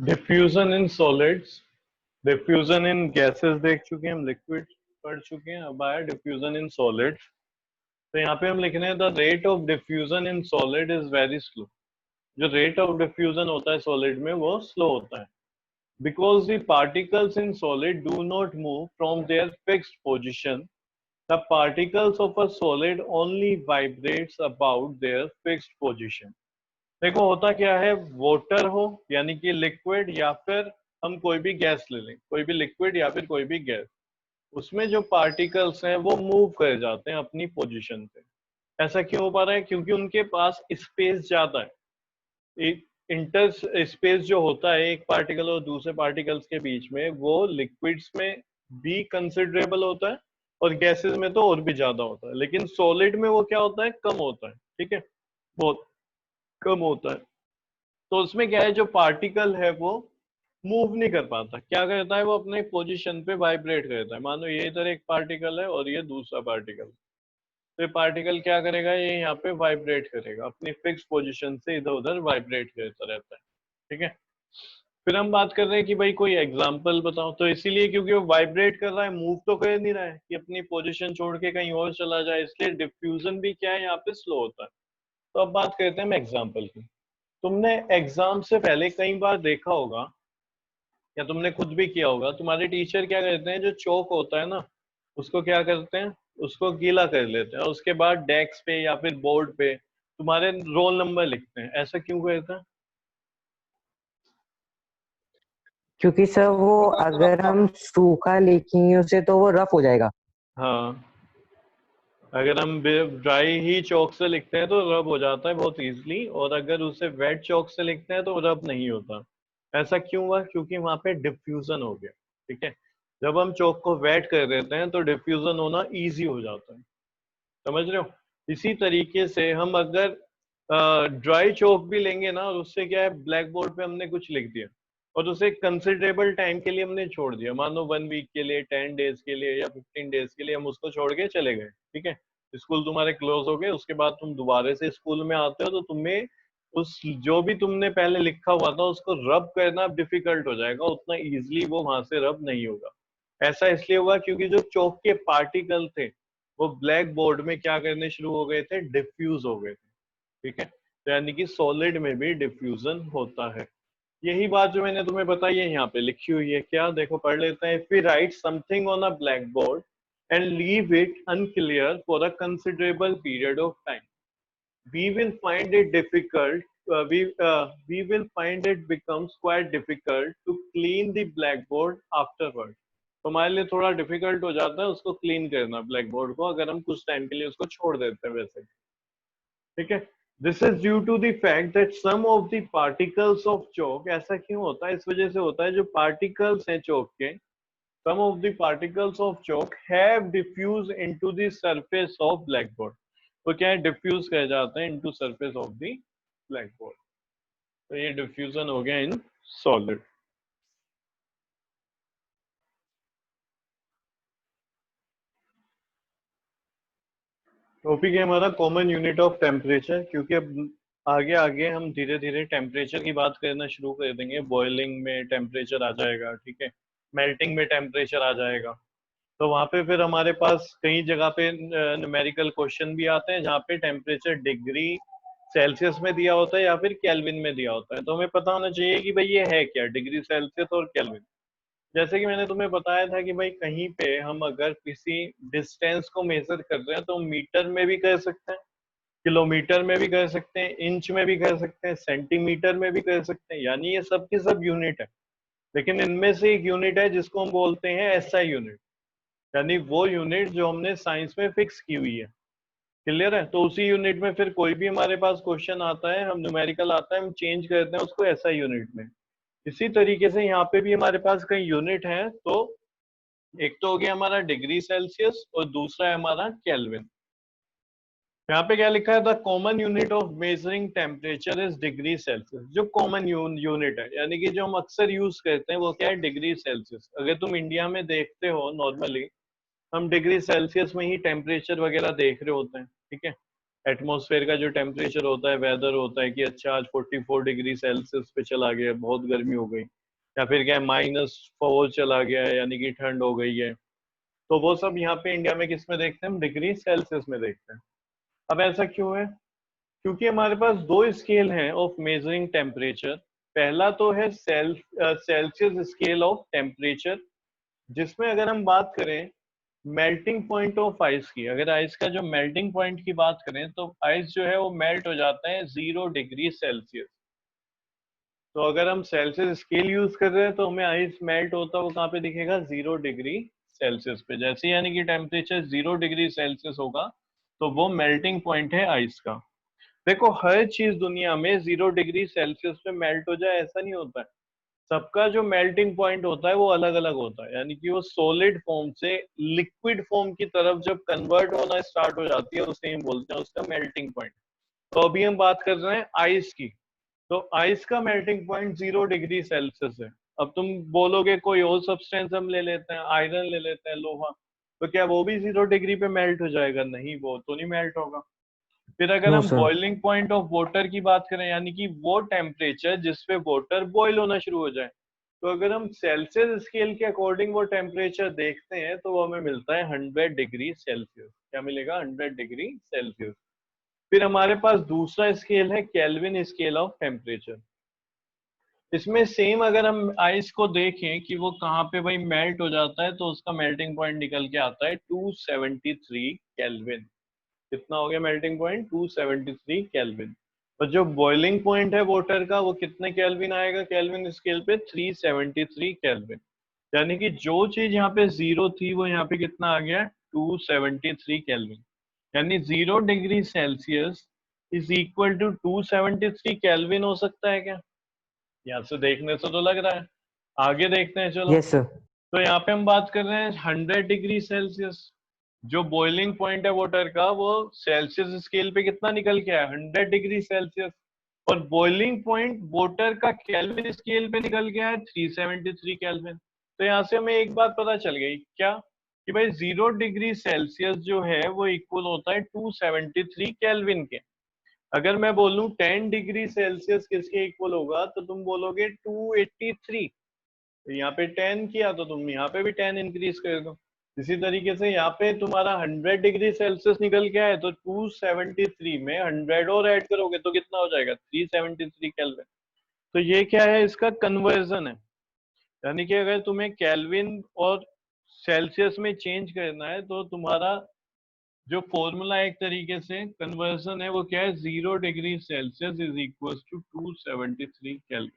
Diffusion in solids, diffusion in gases देख चुके हैं हम, लिक्विड पढ़ चुके हैं, अब आया डिफ्यूजन इन सॉलिड्स। तो यहाँ पे हम लिख रहे हैं the rate of diffusion in solid is very slow. जो रेट ऑफ डिफ्यूजन होता है सॉलिड में वो स्लो होता है, because the particles in solid do not move from their fixed position. The particles of a solid only vibrates about their fixed position. देखो होता क्या है, वाटर हो यानी कि लिक्विड, या फिर हम कोई भी गैस ले लें, कोई भी लिक्विड या फिर कोई भी गैस, उसमें जो पार्टिकल्स हैं वो मूव कर जाते हैं अपनी पोजीशन पे। ऐसा क्यों हो पा रहा है? क्योंकि उनके पास स्पेस ज्यादा है। एक इंटर स्पेस जो होता है एक पार्टिकल और दूसरे पार्टिकल्स के बीच में, वो लिक्विड्स में भी कंसिडरेबल होता है और गैसेस में तो और भी ज्यादा होता है, लेकिन सॉलिड में वो क्या होता है, कम होता है। ठीक है, बहुत कम होता है। तो उसमें क्या है, जो पार्टिकल है वो मूव नहीं कर पाता, क्या करता है, वो अपने पोजीशन पे वाइब्रेट करता है। मानो ये इधर एक पार्टिकल है और ये दूसरा पार्टिकल, तो ये पार्टिकल क्या करेगा, ये यहाँ पे वाइब्रेट करेगा, अपनी फिक्स पोजीशन से इधर उधर वाइब्रेट करता रहता है। ठीक है, फिर हम बात कर रहे हैं कि भाई कोई एग्जाम्पल बताओ। तो इसीलिए क्योंकि वो वाइब्रेट कर रहा है, मूव तो कर नहीं रहा है कि अपनी पोजीशन छोड़ के कहीं और चला जाए, इसलिए डिफ्यूजन भी क्या है, यहाँ पे स्लो होता है। तो अब बात करते हैं हम एग्जाम्पल की। तुमने एग्जाम से पहले कई बार देखा होगा या तुमने खुद भी किया होगा, तुम्हारे टीचर क्या करते हैं, जो चौक होता है ना, उसको क्या करते हैं, उसको गीला कर लेते हैं और उसके बाद डेस्क पे या फिर बोर्ड पे तुम्हारे रोल नंबर लिखते हैं। ऐसा क्यों करते हैं? क्योंकि सर वो अगर हम सूखा लिखेंगे उसे तो वो रफ हो जाएगा। हाँ, अगर हम ड्राई ही चौक से लिखते हैं तो रब हो जाता है बहुत इजीली, और अगर उसे वेट चौक से लिखते हैं तो रब नहीं होता। ऐसा क्यों हुआ? क्योंकि वहां पे डिफ्यूजन हो गया। ठीक है, जब हम चौक को वेट कर देते हैं तो डिफ्यूजन होना इजी हो जाता है। समझ रहे हो? इसी तरीके से हम अगर ड्राई चौक भी लेंगे ना, और उससे क्या है, ब्लैक बोर्ड पे हमने कुछ लिख दिया और उसे कंसिडरेबल टाइम के लिए हमने छोड़ दिया, मान लो 1 वीक के लिए, 10 डेज के लिए या 15 डेज के लिए, हम उसको छोड़ के चले गए। ठीक है, स्कूल तुम्हारे क्लोज हो गए, उसके बाद तुम दोबारा से स्कूल में आते हो तो तुम्हें उस जो भी तुमने पहले लिखा हुआ था उसको रब करना डिफिकल्ट हो जाएगा, उतना इजिली वो वहां से रब नहीं होगा। ऐसा इसलिए हुआ क्योंकि जो चौक के पार्टिकल थे वो ब्लैक बोर्ड में क्या करने शुरू हो गए थे, डिफ्यूज हो गए थे। ठीक है, तो यानी कि सॉलिड में भी डिफ्यूजन होता है। यही बात जो मैंने तुम्हें बताई है यहाँ पे लिखी हुई है, क्या देखो पढ़ लेते हैं। If we write something on a blackboard and leave it unclear for a considerable period of time, we will find it difficult we will find it becomes quite difficult to clean the blackboard afterward। तो हमारे लिए थोड़ा difficult हो जाता है उसको clean करना black board को, अगर हम कुछ टाइम के लिए उसको छोड़ देते हैं वैसे। ठीक है, this is due to the fact that some of the particles of chalk. ऐसा क्यों होता है? इस वजह से होता है, जो पार्टिकल्स हैं चौक के, some of the particles of chalk have diffused into the surface of blackboard। तो क्या है, डिफ्यूज कर जाते हैं into surface of the blackboard. तो ये डिफ्यूजन हो गया इन सॉलिड। टॉपिक है हमारा कॉमन यूनिट ऑफ टेम्परेचर, क्योंकि अब आगे आगे हम धीरे धीरे टेम्परेचर की बात करना शुरू कर देंगे। बॉइलिंग में टेम्परेचर आ जाएगा, ठीक है, मेल्टिंग में टेम्परेचर आ जाएगा। तो वहां पे फिर हमारे पास कई जगह पे न्यूमेरिकल क्वेश्चन भी आते हैं जहाँ पे टेम्परेचर डिग्री सेल्सियस में दिया होता है या फिर केल्विन में दिया होता है। तो हमें पता होना चाहिए कि भाई ये है क्या, डिग्री सेल्सियस और केल्विन। जैसे कि मैंने तुम्हें बताया था कि भाई कहीं पे हम अगर किसी डिस्टेंस को मेजर कर रहे हैं तो मीटर में भी कर सकते हैं, किलोमीटर में भी कर सकते हैं, इंच में भी कर सकते हैं, सेंटीमीटर में भी कर सकते हैं, यानी ये सब की सब यूनिट है। लेकिन इनमें से एक यूनिट है जिसको हम बोलते हैं एसआई यूनिट, यानी वो यूनिट जो हमने साइंस में फिक्स की हुई है। क्लियर है? तो उसी यूनिट में फिर कोई भी हमारे पास क्वेश्चन आता है, हम न्यूमेरिकल आता है, हम चेंज करते हैं उसको एसआई यूनिट में। इसी तरीके से यहाँ पे भी हमारे पास कई यूनिट हैं। तो एक तो हो गया हमारा डिग्री सेल्सियस और दूसरा है हमारा केल्विन। यहाँ पे क्या लिखा है, the common unit of measuring temperature is degree Celsius. जो कॉमन यूनिट है यानी कि जो हम अक्सर यूज करते हैं वो क्या है, डिग्री सेल्सियस। अगर तुम इंडिया में देखते हो नॉर्मली हम डिग्री सेल्सियस में ही टेम्परेचर वगैरह देख रहे होते हैं। ठीक है, एटमॉस्फेयर का जो टेम्परेचर होता है, वेदर होता है कि अच्छा आज 44 डिग्री सेल्सियस पे चला गया, बहुत गर्मी हो गई, या फिर क्या -4 चला गया है यानी कि ठंड हो गई है, तो वो सब यहाँ पे इंडिया में किस में देखते हैं हम, डिग्री सेल्सियस में देखते हैं। अब ऐसा क्यों है? क्योंकि हमारे पास दो स्केल हैं ऑफ मेजरिंग टेम्परेचर। पहला तो है सेल्सियस स्केल ऑफ टेम्परेचर, जिसमें अगर हम बात करें मेल्टिंग पॉइंट ऑफ आइस की, अगर आइस का जो मेल्टिंग पॉइंट की बात करें तो आइस जो है वो मेल्ट हो जाता है 0 डिग्री सेल्सियस। तो अगर हम सेल्सियस स्केल यूज कर रहे हैं तो हमें आइस मेल्ट होता है वो कहाँ पे दिखेगा, 0 डिग्री सेल्सियस पे। जैसे यानी कि टेम्परेचर 0 डिग्री सेल्सियस होगा तो वो मेल्टिंग पॉइंट है आइस का। देखो हर चीज दुनिया में 0 डिग्री सेल्सियस पे मेल्ट हो जाए ऐसा नहीं होता है, सबका जो मेल्टिंग पॉइंट होता है वो अलग अलग होता है, यानी कि वो सॉलिड फॉर्म से लिक्विड फॉर्म की तरफ जब कन्वर्ट होना स्टार्ट हो जाती है उसे हम बोलते हैं उसका मेल्टिंग पॉइंट। तो अभी हम बात कर रहे हैं आइस की, तो आइस का मेल्टिंग पॉइंट 0 डिग्री सेल्सियस है। अब तुम बोलोगे कोई और सब्सटेंस हम ले लेते हैं, आयरन ले लेते हैं, लोहा, तो क्या वो भी 0 डिग्री पे मेल्ट हो जाएगा? नहीं, वो तो नहीं मेल्ट होगा। फिर अगर नो हम sir. Boiling point of water की बात करें, यानी कि वो टेम्परेचर जिसपे वाटर बॉईल होना शुरू हो जाए, तो अगर हम सेल्सियस स्केल के अकॉर्डिंग वो टेम्परेचर देखते हैं तो वो हमें मिलता है 100 डिग्री सेल्सियस। क्या मिलेगा? 100 डिग्री सेल्सियस। फिर हमारे पास दूसरा स्केल है केल्विन स्केल ऑफ टेम्परेचर। इसमें सेम अगर हम आइस को देखें कि वो कहाँ पे भाई मेल्ट हो जाता है, तो उसका मेल्टिंग पॉइंट निकल के आता है 273 केल्विन। कितना हो गया मेल्टिंग पॉइंट? 273 केल्विन। और जो बॉइलिंग पॉइंट है वाटर का वो कितने केल्विन आएगा केल्विन स्केल पे? 373 केल्विन। यानी कि जो चीज यहाँ पे जीरो थी वो यहाँ पे कितना आ गया? 273 केल्विन। यानी 0 degree Celsius is equal to 273 kelvin हो सकता है क्या? यहाँ से देखने से तो लग रहा है। आगे देखते हैं चलो। Yes sir. तो यहाँ पे हम बात कर रहे हैं 100 डिग्री सेल्सियस। जो बॉइलिंग पॉइंट है वाटर का वो सेल्सियस स्केल पे कितना निकल के आया? 100 डिग्री सेल्सियस। और बॉइलिंग पॉइंट वाटर का केल्विन स्केल पे निकल गया है 373 केल्विन। तो यहाँ से हमें एक बात पता चल गई क्या, कि भाई 0 डिग्री सेल्सियस जो है वो इक्वल होता है 273 केल्विन के। अगर मैं बोलूं 10 डिग्री सेल्सियस किसके इक्वल होगा तो तुम बोलोगे 283। तो यहाँ पे 10 किया तो तुम यहाँ पे भी 10 इंक्रीज कर दो। इसी तरीके से यहाँ पे तुम्हारा 100 डिग्री सेल्सियस निकल के आए तो 273 में 100 और ऐड करोगे तो कितना हो जाएगा? 373 केल्विन। तो ये क्या है? इसका कन्वर्जन है। यानी कि अगर तुम्हें केल्विन और सेल्सियस में चेंज करना है तो तुम्हारा जो फॉर्मूला एक तरीके से कन्वर्जन है वो क्या है? 0 degree Celsius is equal to 273 kelvin.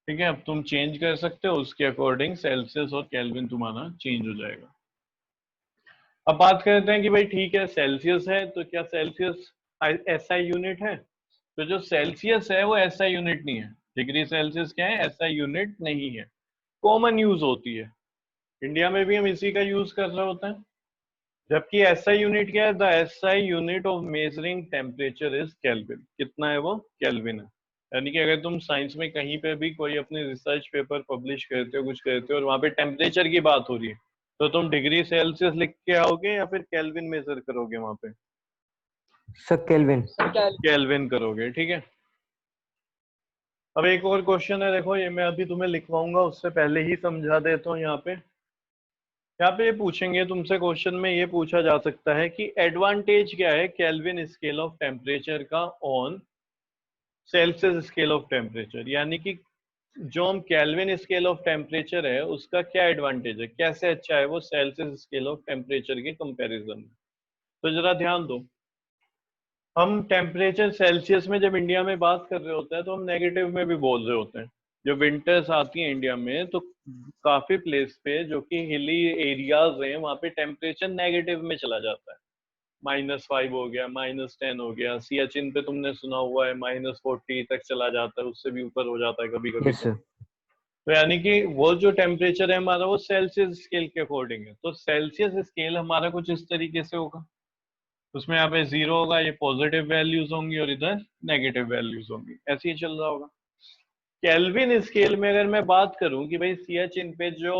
ठीक है, अब तुम चेंज कर सकते हो उसके अकॉर्डिंग, सेल्सियस और केल्विन तुम्हारा चेंज हो जाएगा। अब बात करते हैं कि भाई ठीक है सेल्सियस है तो क्या सेल्सियस एसआई यूनिट है? तो जो सेल्सियस है वो एसआई यूनिट नहीं है। डिग्री सेल्सियस क्या है? एसआई यूनिट नहीं है, कॉमन यूज होती है। इंडिया में भी हम इसी का यूज कर रहे होते हैं। जबकि एसआई यूनिट क्या है? The SI unit of measuring temperature is kelvin. कितना है वो? केल्विन है। यानी कि अगर तुम साइंस में कहीं पे भी कोई अपनी रिसर्च पेपर पब्लिश करते हो, कुछ करते हो और वहां पे टेम्परेचर की बात हो रही है, तो तुम डिग्री सेल्सियस लिख के आओगे या फिर केल्विन मेजर करोगे? वहां पे सर केल्विन। केल्विन करोगे। ठीक है। अब एक और क्वेश्चन है, देखो ये मैं अभी तुम्हें लिखवाऊंगा उससे पहले ही समझा देता हूँ। यहाँ पे ये पूछेंगे तुमसे, क्वेश्चन में ये पूछा जा सकता है कि एडवांटेज क्या है केल्विन स्केल ऑफ टेम्परेचर का on Celsius scale of temperature. यानी कि जो हम केल्विन स्केल ऑफ टेम्परेचर है उसका क्या एडवांटेज है, कैसे अच्छा है वो सेल्सियस स्केल ऑफ टेम्परेचर के कंपैरिजन में। तो जरा ध्यान दो, हम टेम्परेचर सेल्सियस में जब इंडिया में बात कर रहे होते हैं तो हम नेगेटिव में भी बोल रहे होते हैं। जो विंटर्स आती हैं इंडिया में तो काफी प्लेस पे जो कि हिली एरियाज हैं वहां पे टेम्परेचर नेगेटिव में चला जाता है। -5 हो गया, -10 हो गया, सियाचिन पे तुमने सुना हुआ है -40 तक चला जाता है, उससे भी ऊपर हो जाता है कभी कभी। Yes sir. तो यानी कि वो जो टेम्परेचर है हमारा वो सेल्सियस स्केल के अकॉर्डिंग है। तो सेल्सियस स्केल हमारा कुछ इस तरीके से होगा, उसमें यहाँ पे 0 होगा, ये पॉजिटिव वैल्यूज होंगी और इधर नेगेटिव वैल्यूज होंगी, ऐसे ही चल रहा होगा। केल्विन स्केल में अगर मैं बात करूं कि भाई सियाचिन पे जो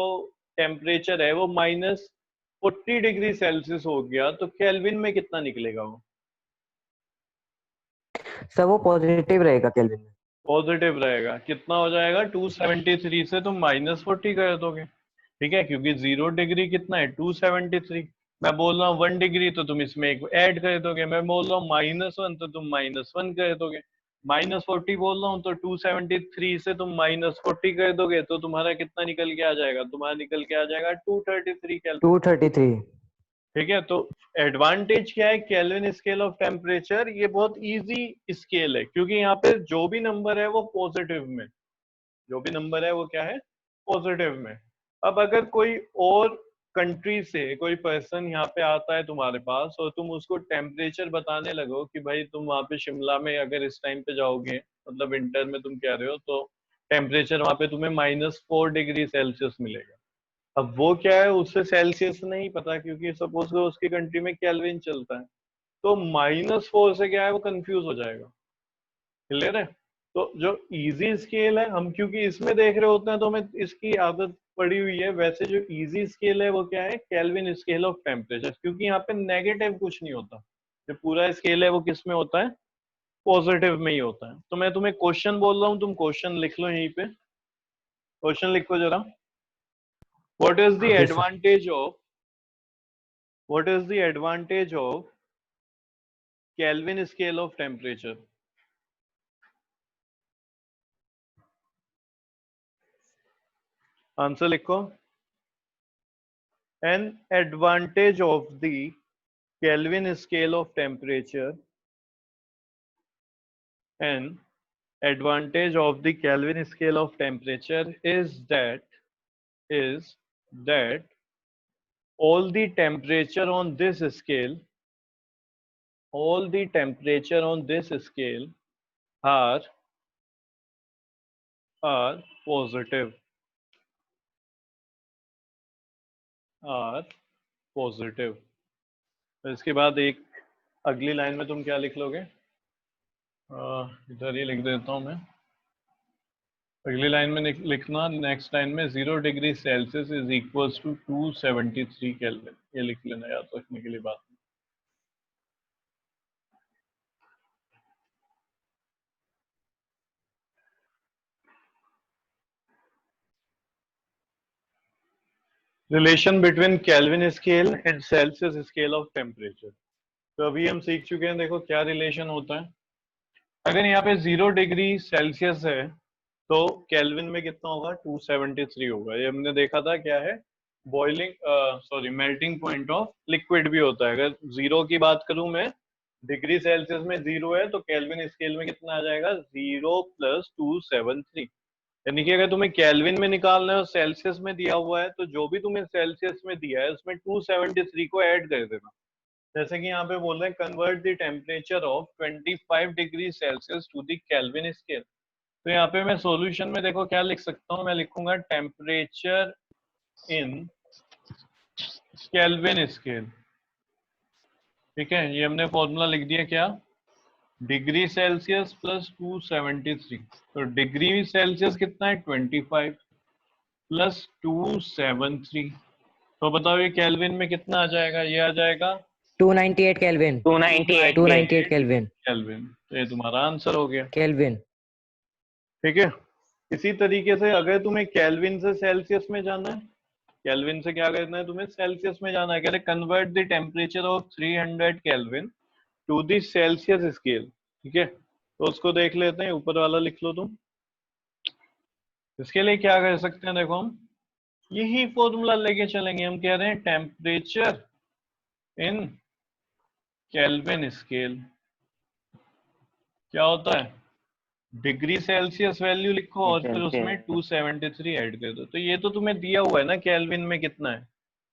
टेम्परेचर है वो -40 डिग्री सेल्सियस हो गया तो केल्विन में कितना निकलेगा वो? सर वो पॉजिटिव रहेगा केल्विन में। पॉजिटिव रहेगा, कितना हो जाएगा 273 से तुम -40 कर दोगे, ठीक है, क्योंकि 0 डिग्री कितना है 273। मैं बोल रहा हूँ 1 डिग्री तो तुम इसमें एक ऐड कर दोगे, मैं बोल रहा हूँ -1 तो तुम -1 कर दोगे, -40 बोल रहा हूँ तो 273 से तुम -40 कर दोगे, तो तुम्हारा कितना निकल के आ जाएगा, तुम्हारा निकल के आ जाएगा 233 केल्विन। 233। ठीक है, तो एडवांटेज क्या है केल्विन स्केल ऑफ टेम्परेचर, ये बहुत इजी स्केल है, क्योंकि यहाँ पे जो भी नंबर है वो पॉजिटिव में, जो भी नंबर है वो क्या है पॉजिटिव में। अब अगर कोई और कंट्री से कोई पर्सन यहाँ पे आता है तुम्हारे पास और तुम उसको टेम्परेचर बताने लगो कि भाई तुम वहाँ पे शिमला में अगर इस टाइम पे जाओगे, मतलब विंटर में तुम कह रहे हो, तो टेम्परेचर वहाँ पे तुम्हें -4 डिग्री सेल्सियस मिलेगा। अब वो क्या है, उससे सेल्सियस नहीं पता, क्योंकि सपोज उसकी कंट्री में केल्विन चलता है, तो -4 से क्या है वो कंफ्यूज हो जाएगा। क्लियर है? तो जो इजी स्केल है, हम क्योंकि इसमें देख रहे होते हैं तो हमें इसकी आदत पड़ी हुई है। वैसे जो इजी स्केल है वो क्या है, केल्विन स्केल ऑफ टेम्परेचर, क्योंकि यहाँ पे नेगेटिव कुछ नहीं होता, जो पूरा स्केल है वो किस में होता है, पॉजिटिव में ही होता है। तो मैं तुम्हें क्वेश्चन बोल रहा हूँ, तुम क्वेश्चन लिख लो यहीं पे, क्वेश्चन लिखो जरा। What is the okay sir. Advantage of what is the advantage of Kelvin scale of temperature? Answer लिखो। An advantage of the Kelvin scale of temperature, an advantage of the Kelvin scale of temperature is that all the temperature on this scale, all the temperature on this scale are positive, are positive। इसके बाद एक अगली line में तुम क्या लिख लोगे, इधर ही लिख देता हूं मैं। अगली लाइन में लिखना, नेक्स्ट लाइन में 0 degree Celsius is equals to 273 kelvin, ये लिख लेना याद रखने के लिए बात। Relation between kelvin scale and Celsius scale of temperature. तो अभी हम सीख चुके हैं, देखो क्या रिलेशन होता है। अगर यहाँ पे 0 डिग्री सेल्सियस है तो केल्विन में कितना होगा 273 होगा। ये हमने देखा था क्या है, boiling sorry melting point of liquid भी होता है। अगर 0 की बात करूं मैं, डिग्री सेल्सियस में 0 है तो केल्विन स्केल में कितना आ जाएगा 0 + 273। यानी कि अगर तुम्हें केल्विन में निकालना है और सेल्सियस में दिया हुआ है तो जो भी तुम्हें सेल्सियस में दिया है उसमें 273 को ऐड कर देना। जैसे कि यहाँ पे बोल रहे हैं convert the temperature of 25 degree Celsius to the kelvin scale. तो यहाँ पे मैं सॉल्यूशन में देखो क्या लिख सकता हूँ, मैं लिखूंगा टेम्परेचर इन केल्विन स्केल। ठीक है, ये हमने फॉर्मूला लिख दिया क्या, डिग्री सेल्सियस + 273। तो डिग्री सेल्सियस कितना है 25 + 273। तो बताओ ये केल्विन में कितना आ जाएगा, ये आ जाएगा 298 केल्विन। 298 केल्विन। केल्विन। तो ये तुम्हारा आंसर हो गया। केल्विन। ठीक है, इसी तरीके से अगर तुम्हें केल्विन से सेल्सियस में जाना है, केल्विन से क्या करना है तुम्हें सेल्सियस में जाना है, कह रहे convert the temperature of 300 kelvin to the Celsius scale. ठीक है, तो उसको देख लेते हैं, ऊपर वाला लिख लो तुम। इसके लिए क्या कर सकते हैं, देखो हम यही फॉर्मूला लेके चलेंगे। हम कह रहे हैं टेम्परेचर इन केल्विन स्केल क्या होता है, डिग्री सेल्सियस वैल्यू लिखो और फिर उसमें 273 ऐड कर दो। तो ये तो तुम्हें दिया हुआ है ना केल्विन में कितना है,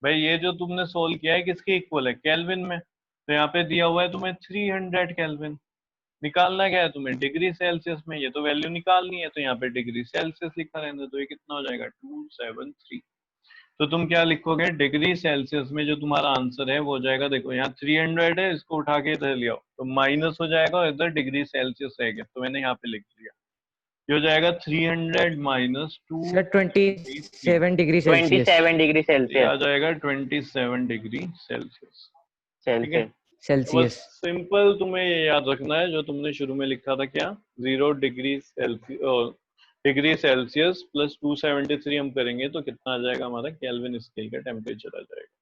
भाई ये जो तुमने सोल्व किया है किसके इक्वल है, केल्विन में। तो यहाँ पे दिया हुआ है तुम्हें 300 केल्विन, निकालना क्या है तुम्हें डिग्री सेल्सियस में, ये तो वैल्यू निकालनी है, तो यहाँ पे डिग्री सेल्सियस लिखा रहना। तो ये कितना हो जाएगा 273। तो तुम क्या लिखोगे, डिग्री सेल्सियस में जो तुम्हारा आंसर है वो हो जाएगा, देखो यहाँ 300 है, इसको उठा के इधर ले आओ तो माइनस हो जाएगा और इधर डिग्री सेल्सियस रहेगा, तो मैंने यहाँ पे लिख दिया। ये हो जाएगा 300 minus 2 sir 27 degree Celsius. 27 degree आ सेल्सियस जाएगा 27 डिग्री सेल्सियस। ठीक है, बस सेल्सियस। सिंपल तुम्हें ये याद रखना है जो तुमने शुरू में लिखा था, क्या 0 डिग्री सेल्सियस प्लस 273 हम करेंगे तो कितना आ जाएगा, हमारा केल्विन स्केल का टेम्परेचर आ जाएगा।